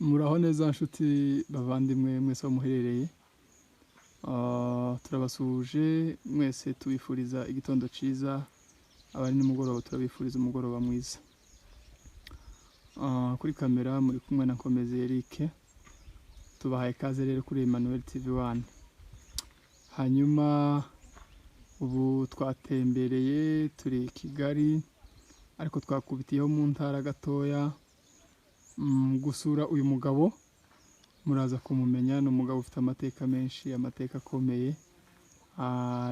Muraho neza nshuti bavandimwe mwese aho muherereye. Turabasuhuje mwese tubifuriza igitondo cyiza, abari nimugoroba turabifuriza umugoroba mwiza. Kuri kamera muri kumwe na Nkomezi Eric, tubahaye ikaze rero kuri Emmanuel TV1. Hanyuma ubu twatembereye turi Kigali, ariko twakubitiyeho mu ntara gatoya gusura uyu mugabo. Muraza kumumenya, ni umugabo ufite amateka menshi, amateka akomeye.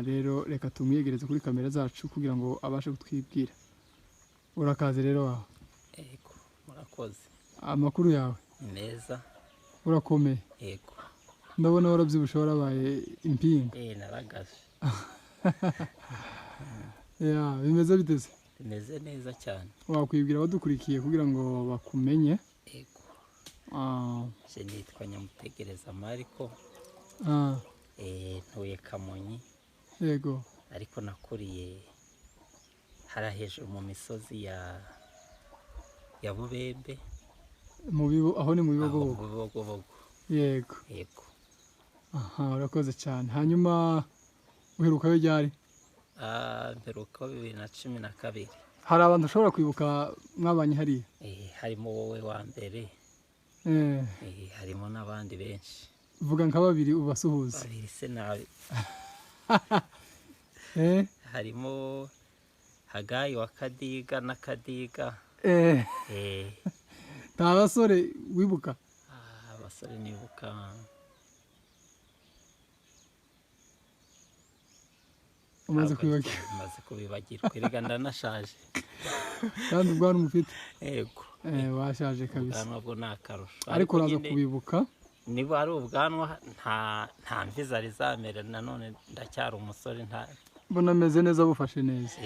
Rero reka tumwiyegereze kuri kamera zacu kugira ngo abashe kutwibwira. Urakaze rero wawe. Ego, murakoze. Amakuru yawe? Meza. Urakomeye? Ego. Ndabona warabyibushe, warabaye impinga. Naragaje. Bimeze biteze? Bimeze neza cyane. Wakwibwira abadukurikiye kugira ngo bakumenye? Ego. Je nitwa Nyamutegereza Mariko. Ntuye Kamonyi. Yego. Ariko nakuriye hara hejuru mu misozi ya Bubembe. Aho ni mu Bibogobogo? Mu Bibogobogo. Yego. Yego. Urakoze cyane. Hanyuma uherukayo ryari? Mperuka 2012. Hari abantu ushobora kwibuka mwabanye hariya? Harimo wowe wa mbere. Harimo n'abandi benshi. Vuga nka babiri ubasuhuze. Babiri se nabi. Harimo Hagayi wa Kadiga na Kadiga. Nta basore wibuka? Abasore nibuka umaze kwibagirwa? Umaze kubibagirwa, erega ndanashaje. Kandi ubwanwa umufite? Yego. Washaje kabisa. Ubwanwa bwo ni akarusho. Ariko uraza kubibuka? Niba ari ubwanwa nta mvi zari zamera, nanone ndacyari umusore. Mbona ameze neza, bufashe neza.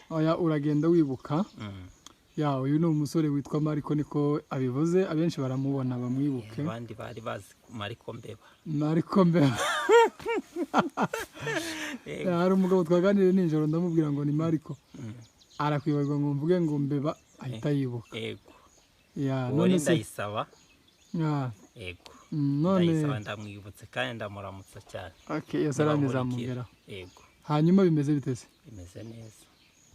Uragenda wibuka. Uyu ni umusore witwa Mariko, niko abivuze. Abenshi baramubona bamwibuke. Abandi bari bazi Mariko Mbeba. Mariko Mbeba. Hari umugabo twaganiriye nijoro, ndamubwira ngo ni Mariko. Arakwibagirwa ngo mvuge ngo Mbeba, ahita yibuka. Yego. None se Ndayisaba. Yego. Ndayisaba, ndamwibutse kandi ndamuramutsa cyane. Iyo salami zamugeraho. Yego. Hanyuma bimeze biteze? Bimeze neza.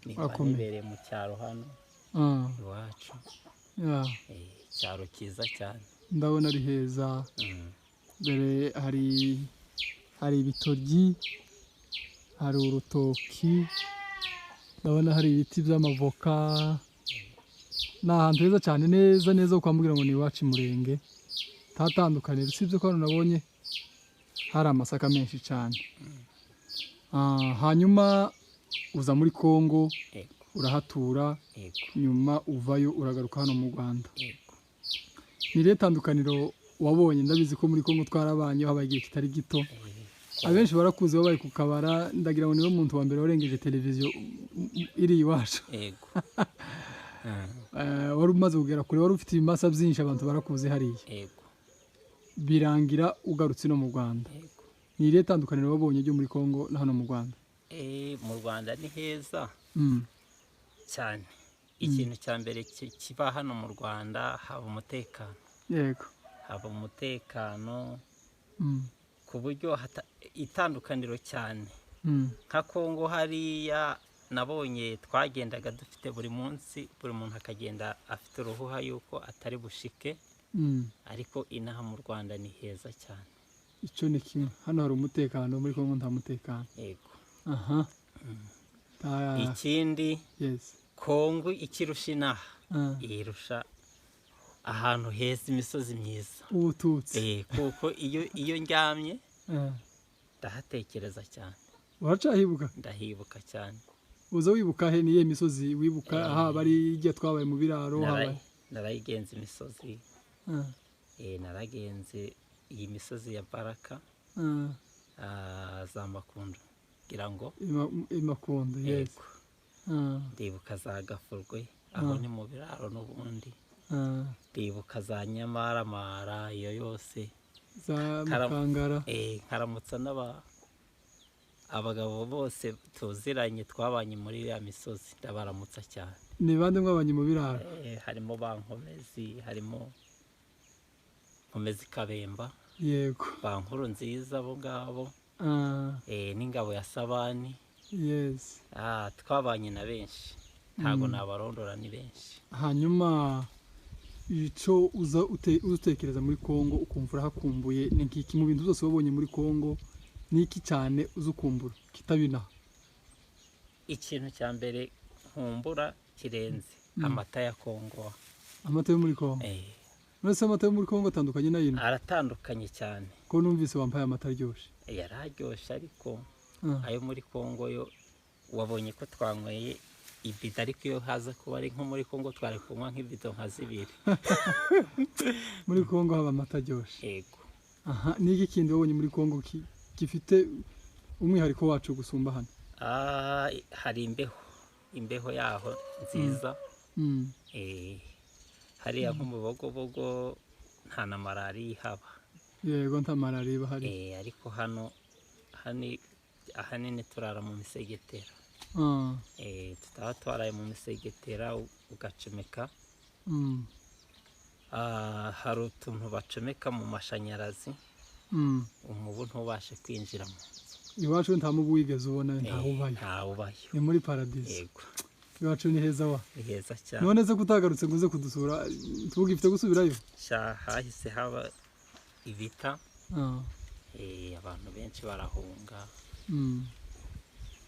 Nibereye mu cyaro hano iwacu. Icyaro cyiza cyane. Ndabona ari heza. Dore hari ibitoryi, hari urutoki, ndabona hari ibiti by'amavoka. Ni ahantu heza cyane, neza ukwambwira ngo ni iwacu Murenge. Tatandukanira, usibye ko hano nabonye hari amasaka menshi cyane. Hanyuma uza muri Kongo, urahatura, nyuma uvayo uragaruka hano mu Rwanda. Ni irihe tandukaniro wabonye? Ndabizi ko muri Kongo twarabanye, habaye igihe kitari gito. Abenshi barakuze babaye ku kabara, ndagira ngo niwe muntu wa mbere warengeje televiziyo iri iwacu. Yego. Wari umaze kugera kure, wari ufite ibimasa byinshi, abantu barakuze hariya. Yego. Birangira ugarutse no mu Rwanda. Ni irihe tandukaniro wabonye ryo muri Kongo na hano mu Rwanda? Mu Rwanda ni heza cyane. Ikintu cya mbere kiba hano mu Rwanda, haba umutekano. Yego. Haba umutekano ku buryo itandukaniro cyane. Nka Kongo hariya nabonye twagendaga dufite buri munsi, buri muntu akagenda afite uruhuha yuko atari bushike. Ariko inaha mu Rwanda ni heza cyane. Icyo ni kimwe. Hano hari umutekano, muri Kongo nta mutekano. Yego. Ikindi, Kongo ikirusha inaha, irusha ahantu heza, imisozi myiza, ubututsi. kuko iyo ndyamye ndahatekereza cyane. Uracahibuka? Ndahibuka cyane. Uza wibuka he? Niye misozi wibuka? Bari igihe twabaye mu biraro. Narayigenze imisozi. Naragenze iyi misozi ya Baraka, za Makundo, ngira ngo Makundo. Yego. Ndibuka za Gafurwe, aho ni mu biraro n'ubundi. Ndibuka za Nyamaramara, iyo yose. Za Mukangara. Nkaramutsa abagabo bose tuziranye twabanye muri ya misozi, ndabaramutsa cyane. Ni bande mwabanye mu biraro? Harimo Bankomezi, harimo nkomeza ikabemba yego ba nkuru nziza abo ngabo Ah, n'ingabo ya sabani yes. twabanye na benshi ntabwo nabarondora ni benshi. Hanyuma icyo utekereza muri Kongo ukumva urahakumbuye ni nk'iki mu bintu byose wabonye muri Kongo ni iki cyane uzukumbura kitabinaha? Ikintu cya mbere nkumbura kirenze amata ya Kongo. Amata yo muri Kongo? Uretse amata yo muri Kongo atandukanye n'ayino? Aratandukanye cyane. Ko numvise wampaye amata aryoshye. Yararyoshye ariko ayo muri Kongo yo wabonye ko twanyweye ibido, ariko iyo haza kuba ari nko muri Kongo twari kunywa nk'ibido nka 2. Muri Kongo haba amata aryoshye? Yego. Aha, ni iki kindi wabonye muri Kongo gifite umwihariko wacu gusumba hano? Hari imbeho yaho nziza. Hariya nko mu Bogobogo nta na malariya ihaba. Yego, nta malariya iba hari. Ariko hano ahanini turara mu misegetera. Tutaba twaraye mu misegetera ugacomeka. Hari utuntu bacomeka mu mashanyarazi umubu ntubashe kwinjiramo. Iwacu nta mubu wigeze ubona? Ntawubayo. Ni muri paradise. Yego. Iwacu ni heza wa? Ni heza cyane. None se kutagarutse ngo uze kudusura tugifite gusubirayo? Hahise haba ibita. Abantu benshi barahunga.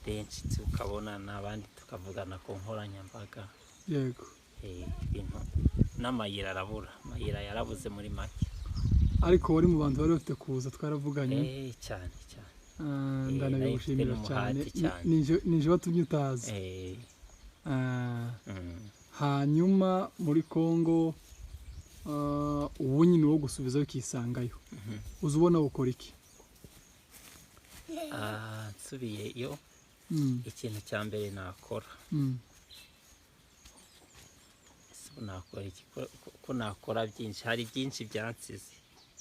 Benshi tukabona n'abandi tukavugana ku nkoranyambaga. Yego. Ibintu n'amayira arabura. Amayira yarabuze muri make. Ariko wari mu bantu bari bafite kuza twaravuganye? Cyane cyane. Ndanabigushimira cyane. Nije batumye utazi. Hanyuma muri Kongo ubu nyine wo gusubizayo ukisangayo uzi ubona ukora iki? Nsubiyeyo ikintu cya mbere nakora ko nakora byinshi, hari byinshi byansize.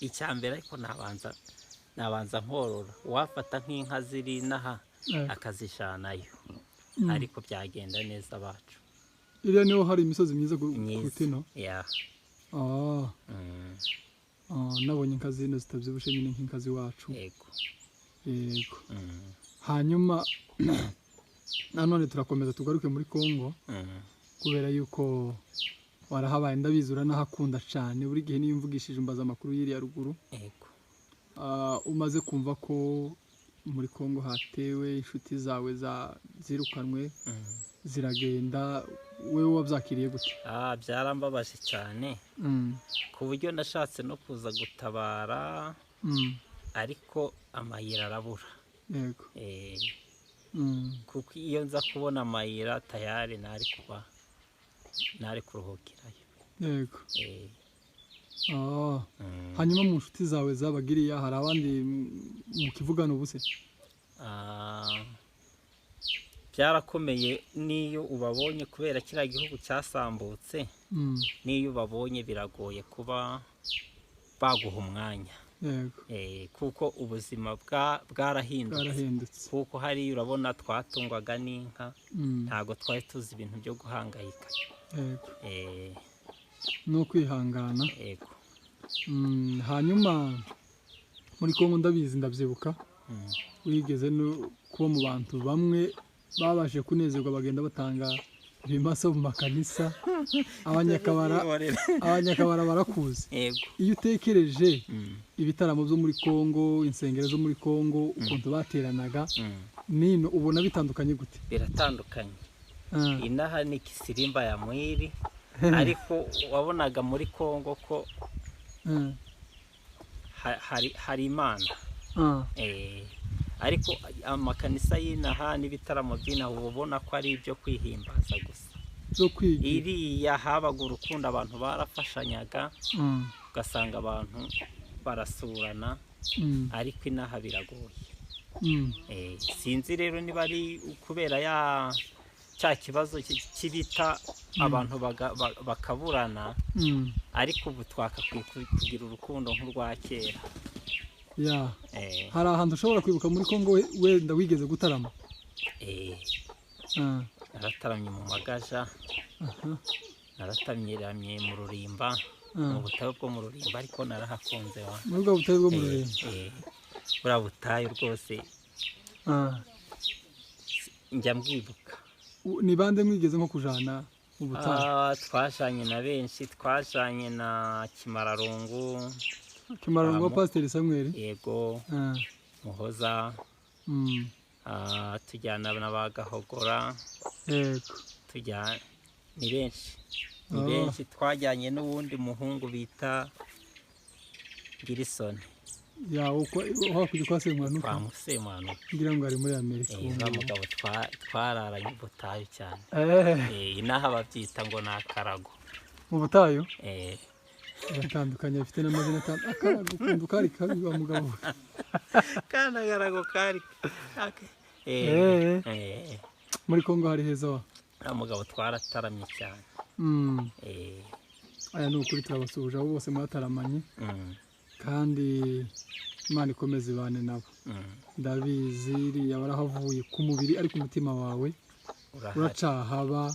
Icya mbere ariko nabanza nkorora, wafata nk'inka ziri inaha akazishanayo, ariko byagenda neza bacu. Iriya niho hari imisozi myiza kuruta ino? Nabonye inka zino zitabyibushye nyine nk'inka z'iwacu. Yego. Hanyuma nanone turakomeza tugaruke muri Kongo kubera yuko warahabaye ndabizi uranahakunda cyane. Buri gihe niyo mvugishije umbaza amakuru y'iriya ruguru. Yego. Umaze kumva ko muri Kongo hatewe inshuti zawe zirukanwe ziragenda, wewe wabyakiriye gute? Byarambabaje cyane ku buryo nashatse no kuza gutabara ariko amayira arabura. Yego. Kuko iyo nza kubona amayira tayari nari kuruhukirayo. Yego. Hanyuma mu nshuti zawe zabagiriya hari abandi mukivugana ubuse? Byarakomeye n'iyo ubabonye kubera kiriya gihugu cyasambutse. N'iyo ubabonye biragoye kuba baguha umwanya. Yego. Kuko ubuzima bwarahindutse. Kuko hariya urabona twatungwaga n'inka, ntabwo twari tuzi ibintu byo guhangayika. Yego. No kwihangana. Yego. Hanyuma muri Kongo ndabizi ndabyibuka wigeze no kuba mu bantu bamwe babashe kunezerwa bagenda batanga ibimasa mu makanisa. Abanyakabara barakuzi. Yego. Iyo utekereje ibitaramo byo muri Kongo, insengero zo muri Kongo, ukuntu bateranaga nino ubona bitandukanye gute? Biratandukanye. Inaha ni Kisirimba ya Mwiri, ariko wabonaga muri Kongo ko hari Imana. Ariko amakanisa y'inaha n'ibitaramo by'inaha ubona ko ari ibyo kwihimbaza gusa. Iriya habaga urukundo, abantu barafashanyaga, ugasanga abantu barasurana, ariko inaha biragoye. Sinzi rero niba ari kubera cya kibazo kibita abantu bakaburana, ariko ubu twakakwiye kugira urukundo nk'urwa kera. Hari ahantu ushobora kwibuka muri Kongo wenda wigeze gutarama? Narataramye mu Magaja, narataramye mu Rurimba, mu butayu bwo mu Rulimbo, ariko narahakunze wa muri bwa butayu bwo mu Rulimbo. buriya butayu rwose njya mbwibuka. Ni bande mwigeze nko kujana mu butayu? Twajanye na benshi, twajanye na Kimararungu wa Pasiteri Samuel, yego, Muhoza, tujyana na ba Gahogora, yego, tujyana ni benshi twajyanye n'uwundi muhungu bita Girisoni. hakurya kwa Semanuka, kwa Semanuka ngira ngo ari muri Amerika. Uwo mugabo twararanye ubutayu cyane. Inaha babyita ngo ni akarago mu butayu. Batandukanye, bafite n'amazina atandukanye. Akarago kundu kari kabi wa mugabo kana akarago kari muri Kongo hari heza wa mugabo twarataramye cyane. Aya ni ukuri, turabasuhuje abo bose mwataramanye, kandi Imana ikomeze ibane nabo. Ndabizi iriya warahavuye ku mubiri, ariko umutima wawe uracahaba,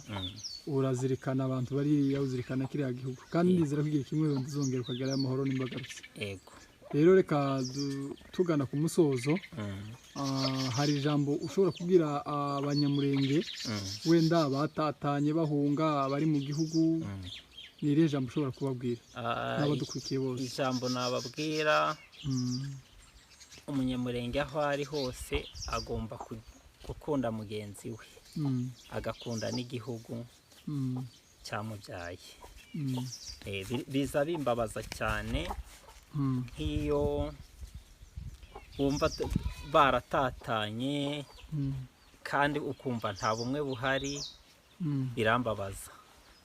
urazirikana abantu bariya, uzirikana kiriya gihugu, kandi ndizera ko igihe kimwe uzongera ukagerayo amahoro n'imbagarutse. Rero reka tugana ku musozo, hari ijambo ushobora kubwira abanyamurenge wenda batatanye bahunga abari mu gihugu, ni irihe jambo ushobora kubabwira n'abadukurikiye bose? Ijambo nababwira, umunyamurenge aho ari hose agomba gukunda mugenzi we, agakunda n'igihugu cyamubyaye. Biza bimbabaza cyane nk'iyo wumva baratatanye kandi ukumva nta bumwe buhari, birambabaza.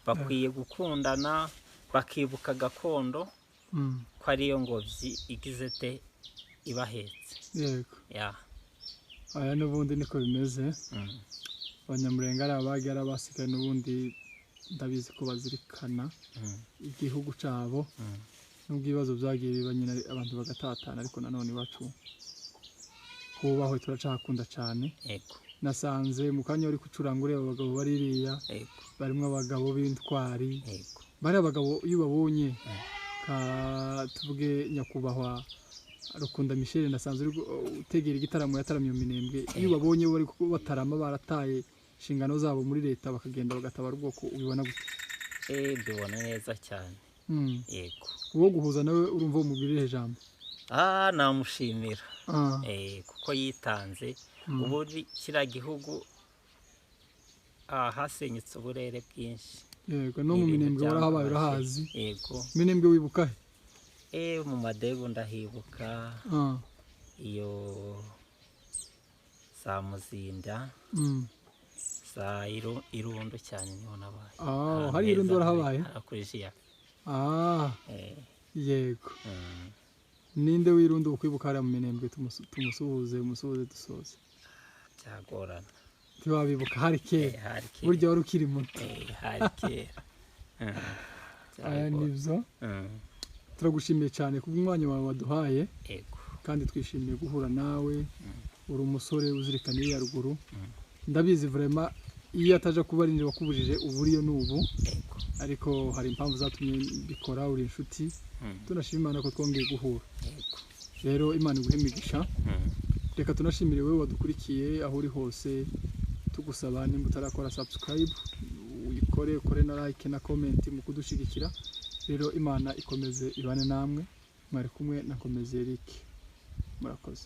Bakwiye gukundana, bakibuka gakondo ko ariyo ngobyi igize te ibahetse. Yego, aya n'ubundi niko bimeze. Abanyamurenge ari abagi ari abasigaye, n'ubundi ndabizi ko bazirikana igihugu cyabo, nubwo ibibazo byagiye biba nyine abantu bagatatana, ariko nanone iwacu hubahwe, turacakunda cyane. Nasanze mu kanya uri gucuranga ureba abagabo baririya, barimo abagabo b'intwari. Bari abagabo iyo babonye, tuvuge nyakubahwa Rukunda Michel, nasanze uri utegera igitaramo yataramye mu Minembwe, iyo babonye bari batarama barataye inshingano zabo muri leta bakagenda bagatabara ubwoko, ubibona gute? Mbibona neza cyane. Yego, uwo guhuza nawe urumva umubwirire ijambo? Namushimira kuko yitanze. Ubu kiriya gihugu hasenyutse uburere bwinshi. Yego, no mu Minembwe warahabaye, urahazi? Yego. Minembwe wibuka he? Mu Madegu ndahibuka, iyo za Muzinda, za Irundo cyane niho nabaye. Hari Irundo warahabaye? Akurijiya. Yego. Ninde w'Irundo ukwibuka hariya mu Minembwe? Tumusuhuze dusoze. Byagorana. Ntiwabibuka? Hari kera, burya wari ukiri muto. Hari kera. Aya nibyo. Turagushimiye cyane kubw'umwanya wawe waduhaye, kandi twishimiye guhura nawe. Uri umusore uzirikana iriya ruguru. Ndabizi vraiment iyo ataje kuba ari njye wakubujije uburiyo n'ubu, ariko hari impamvu zatumye bikora. Uri inshuti, tunashima Imana ko twongeye guhura. Rero Imana iguhe imigisha. Reka tunashimire wewe wadukurikiye aho uri hose, tugusaba nimba utarakora subscribe uyikore, ukore na like na comment mu kudushigikira. Rero Imana ikomeze ibane namwe. Mwari kumwe na Komeze Eric. Murakoze.